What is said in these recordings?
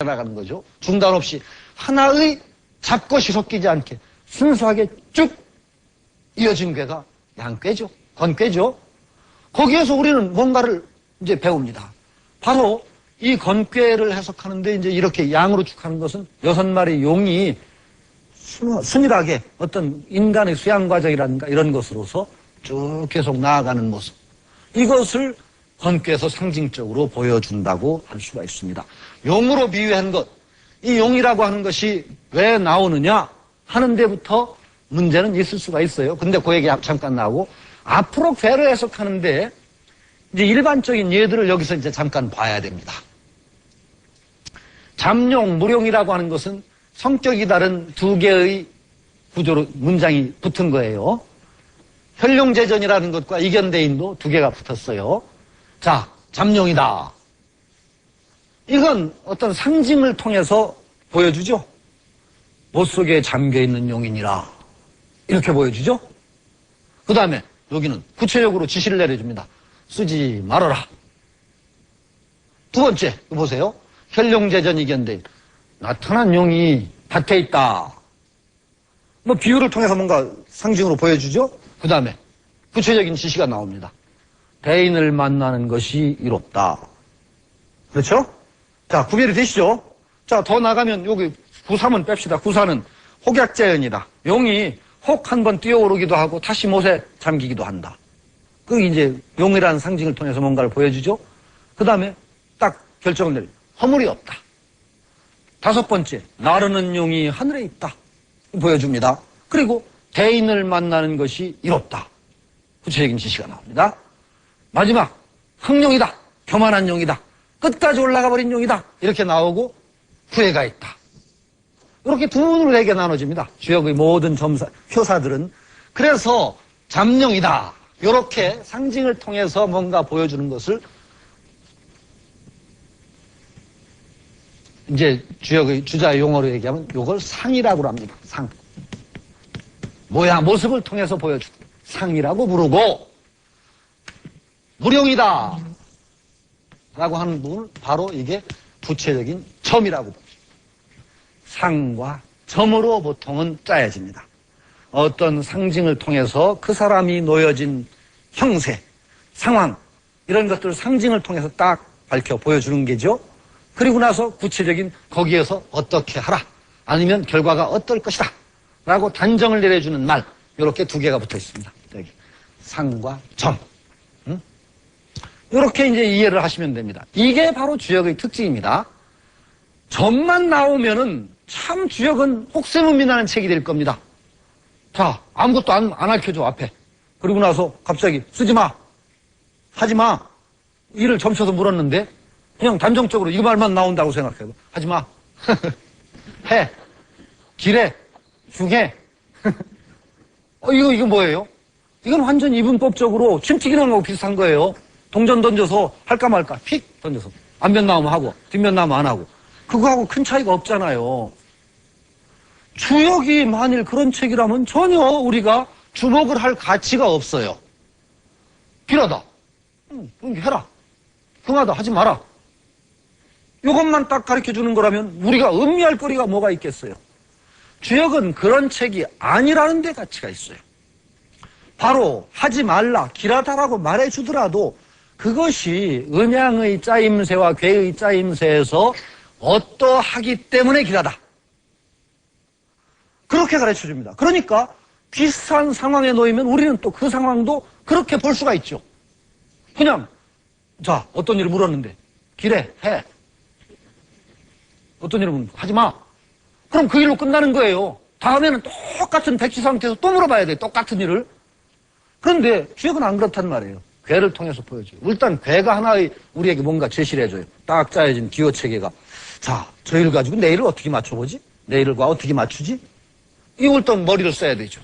나가는 거죠. 중단 없이 하나의 잡것이 섞이지 않게 순수하게 쭉 이어진 꾀가 양꾀죠. 건꾀죠. 거기에서 우리는 뭔가를 이제 배웁니다. 바로 이 건꾀를 해석하는데 이제 이렇게 양으로 축하는 것은 6마리 용이 순일하게 어떤 인간의 수양 과정이라든가 이런 것으로서 쭉 계속 나아가는 모습. 이것을 건꾀에서 상징적으로 보여준다고 할 수가 있습니다. 용으로 비유한 것. 이 용이라고 하는 것이 왜 나오느냐 하는 데부터 문제는 있을 수가 있어요. 근데 그 얘기 잠깐 나오고 앞으로 괴를 해석하는데 이제 일반적인 예들을 여기서 이제 잠깐 봐야 됩니다. 잠용, 무룡이라고 하는 것은 성격이 다른 두 개의 구조로 문장이 붙은 거예요. 혈룡제전이라는 것과 이견대인도 두 개가 붙었어요. 자, 잠룡이다. 이건 어떤 상징을 통해서 보여주죠. 못 속에 잠겨있는 용이니라. 이렇게 보여주죠. 그 다음에 여기는 구체적으로 지시를 내려줍니다. 쓰지 말아라. 두 번째, 이거 보세요. 혈룡제전 이견대인. 나타난 용이 밭에 있다. 뭐 비유를 통해서 뭔가 상징으로 보여주죠. 그 다음에 구체적인 지시가 나옵니다. 대인을 만나는 것이 이롭다. 그렇죠? 자, 구별이 되시죠? 자, 더 나가면 여기 구삼은 뺍시다. 구사는 혹약자연이다. 용이 혹 한 번 뛰어오르기도 하고 다시 못에 잠기기도 한다. 그게 이제 용이라는 상징을 통해서 뭔가를 보여주죠. 그 다음에 딱 결정을 내립니다. 허물이 없다. 다섯 번째, 나르는 용이 하늘에 있다. 보여줍니다. 그리고 대인을 만나는 것이 이롭다. 구체적인 지시가 나옵니다. 마지막, 흥룡이다. 교만한 용이다. 끝까지 올라가 버린 용이다. 이렇게 나오고 후회가 있다. 이렇게 두 분에게 나눠집니다. 주역의 모든 효사들은. 그래서 잠룡이다. 이렇게 상징을 통해서 뭔가 보여주는 것을 이제 주역의 주자의 용어로 얘기하면 이걸 상이라고 합니다. 상. 모습을 통해서 보여주고 상이라고 부르고 무룡이다 라고 하는 부분은 바로 이게 구체적인 점이라고 보죠. 상과 점으로 보통은 짜여집니다. 어떤 상징을 통해서 그 사람이 놓여진 형세, 상황 이런 것들을 상징을 통해서 딱 밝혀 보여주는 게죠. 그리고 나서 구체적인 거기에서 어떻게 하라 아니면 결과가 어떨 것이다 라고 단정을 내려주는 말 이렇게 두 개가 붙어 있습니다. 여기 상과 점. 이렇게 이제 이해를 하시면 됩니다. 이게 바로 주역의 특징입니다. 점만 나오면은 참 주역은 혹세무민하는 책이 될 겁니다. 자, 아무것도 안 알려줘 앞에. 그리고 나서 갑자기 쓰지 마, 하지 마. 이를 점쳐서 물었는데 그냥 단정적으로 이 말만 나온다고 생각해요. 하지 마. 해. 기래. 흉해. 이거 뭐예요? 이건 완전 이분법적으로 침튀기는 거 비슷한 거예요. 동전 던져서 할까 말까 픽 던져서 앞면 나오면 하고 뒷면 나오면 안 하고 그거하고 큰 차이가 없잖아요. 주역이 만일 그런 책이라면 전혀 우리가 주목을 할 가치가 없어요. 길하다. 해라. 흥하다. 하지 마라. 이것만 딱 가르쳐주는 거라면 우리가 음미할 거리가 뭐가 있겠어요. 주역은 그런 책이 아니라는 데 가치가 있어요. 바로 하지 말라, 길하다라고 말해주더라도 그것이 음양의 짜임새와 괴의 짜임새에서 어떠하기 때문에 길하다. 그렇게 가르쳐줍니다. 그러니까 비슷한 상황에 놓이면 우리는 또 그 상황도 그렇게 볼 수가 있죠. 그냥 자, 어떤 일을 물었는데 길해, 해. 어떤 일을 물었는데 하지 마. 그럼 그 일로 끝나는 거예요. 다음에는 똑같은 백지 상태에서 또 물어봐야 돼. 똑같은 일을. 그런데 주역은 안 그렇단 말이에요. 괴를 통해서 보여줘요. 일단 괴가 하나의 우리에게 뭔가 제시를 해줘요. 딱 짜여진 기호체계가. 자, 저 일을 가지고 내일을 어떻게 맞춰보지? 내일과 어떻게 맞추지? 이걸 또 머리를 써야 되죠.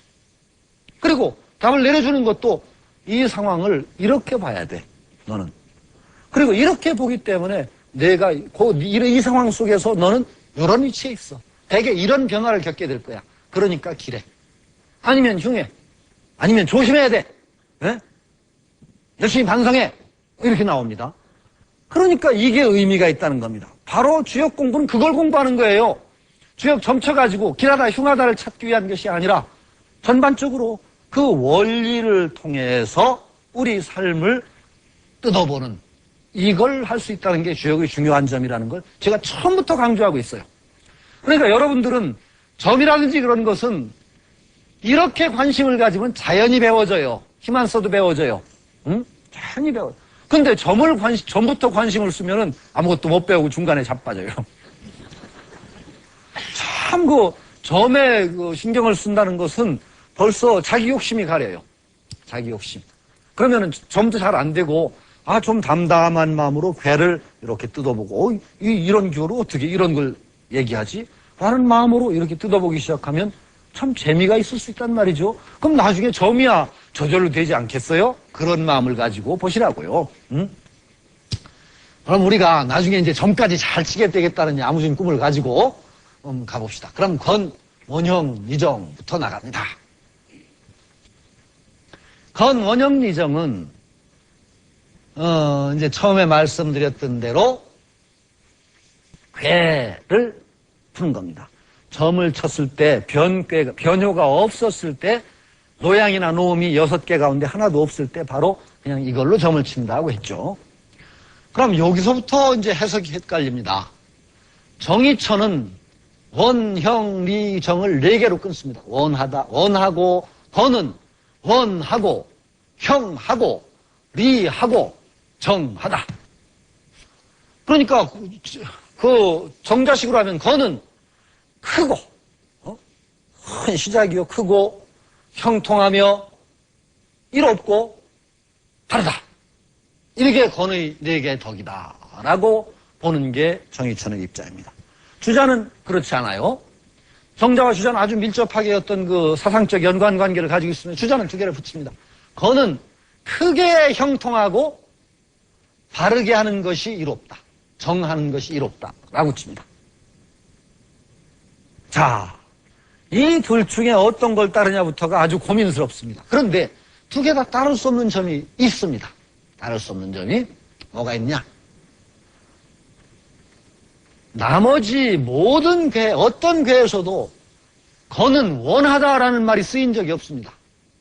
그리고 답을 내려주는 것도 이 상황을 이렇게 봐야 돼. 너는. 그리고 이렇게 보기 때문에 내가 이 상황 속에서 너는 이런 위치에 있어. 대개 이런 변화를 겪게 될 거야. 그러니까 길해. 아니면 흉해. 아니면 조심해야 돼. 네? 열심히 반성해. 이렇게 나옵니다. 그러니까 이게 의미가 있다는 겁니다. 바로 주역 공부는 그걸 공부하는 거예요. 주역 점쳐가지고 길하다 흉하다를 찾기 위한 것이 아니라 전반적으로 그 원리를 통해서 우리 삶을 뜯어보는, 이걸 할 수 있다는 게 주역의 중요한 점이라는 걸 제가 처음부터 강조하고 있어요. 그러니까 여러분들은 점이라든지 그런 것은 이렇게 관심을 가지면 자연히 배워져요. 힘 안 써도 배워져요. 응? 자연히 배워요. 근데 점부터 관심을 쓰면은 아무것도 못 배우고 중간에 자빠져요. 참 점에 신경을 쓴다는 것은 벌써 자기 욕심이 가려요. 자기 욕심. 그러면은 점도 잘 안 되고, 좀 담담한 마음으로 괴를 이렇게 뜯어보고, 이런 교로 어떻게 이런 걸 얘기하지? 라는 마음으로 이렇게 뜯어보기 시작하면 참 재미가 있을 수 있단 말이죠. 그럼 나중에 점이야 저절로 되지 않겠어요? 그런 마음을 가지고 보시라고요. 응? 그럼 우리가 나중에 이제 점까지 잘 치게 되겠다는 야무진 꿈을 가지고 가봅시다. 그럼 원형 리정부터 나갑니다. 원형 리정은 이제 처음에 말씀드렸던 대로 괴를 푸는 겁니다. 점을 쳤을 때 변효가 없었을 때, 노양이나 노음이 6개 가운데 하나도 없을 때 바로 그냥 이걸로 점을 친다고 했죠. 그럼 여기서부터 이제 해석이 헷갈립니다. 정의천은 원형 리정을 4개로 끊습니다. 원하고, 건은 원하고, 형하고, 리하고, 정하다. 그러니까 정자식으로 하면 건은 크고, 큰 시작이요. 크고, 형통하며, 이롭고, 다르다. 이렇게 건의 4개의 덕이다. 라고 보는 게 정의천의 입장입니다. 주자는 그렇지 않아요. 정자와 주자는 아주 밀접하게 어떤 사상적 연관관계를 가지고 있으면 주자는 2개를 붙입니다. 건은 크게 형통하고 바르게 하는 것이 이롭다. 정하는 것이 이롭다. 라고 칩니다. 자, 이 둘 중에 어떤 걸 따르냐부터가 아주 고민스럽습니다. 그런데 2개 다 따를 수 없는 점이 있습니다. 따를 수 없는 점이 뭐가 있냐? 나머지 모든 어떤 괴에서도 건은 원하다라는 말이 쓰인 적이 없습니다.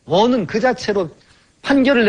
원은 그 자체로 판결을